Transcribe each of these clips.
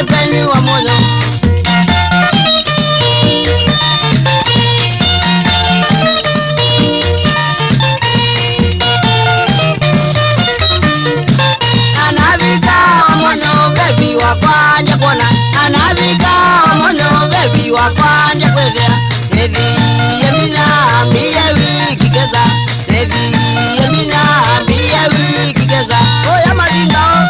penyu wa mono anavika wa mono baby wa kwanja kona anavika wa mono baby wa kwanja kwezea Nedi yemina ambiye wikigeza Nedi yemina ambiye wikigeza Oya madinga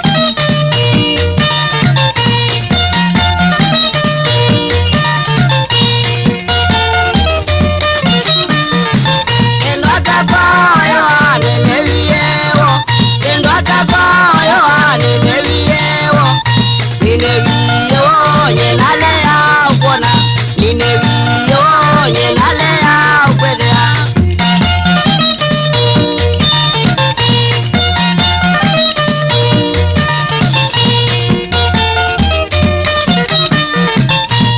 Endwaka kwa yohane neviyewo Endwaka kwa yohane neviyewo Nineviyewo nyenale ya ukona Nineviyewo nyenale ya ukwedea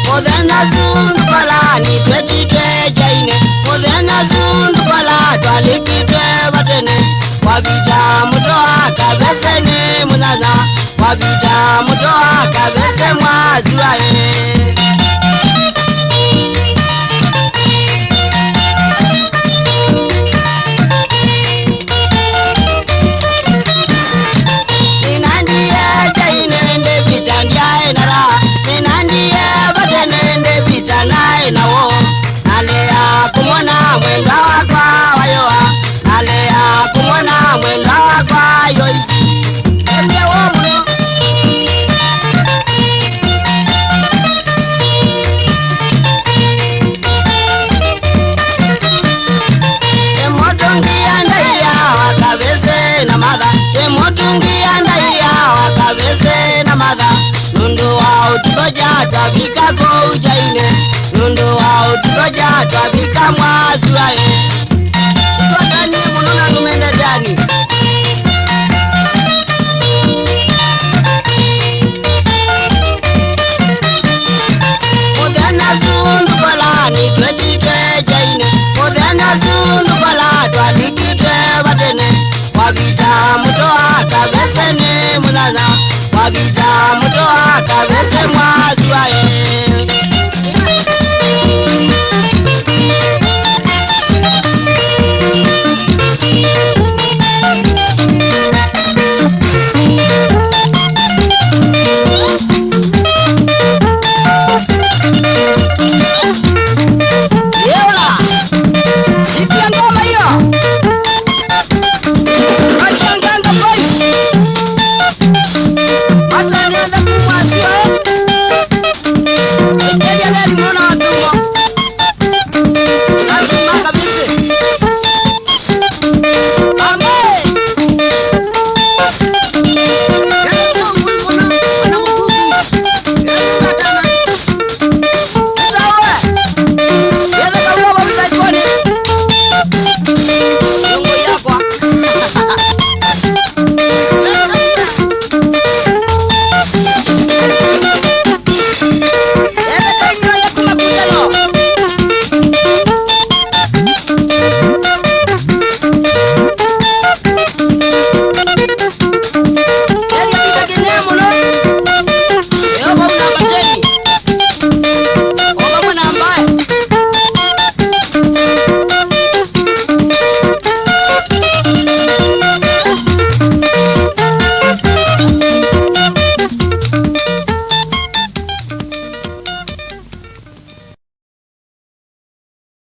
Modena zundu pala ni twetitwe jaine Modena zundu pala twalikitwe batene Wabita mutoa kabese ni munana Wabita mutoa kabese mwazuae Twabika ko ujaine Nundu wa utukoja twabika mwazuae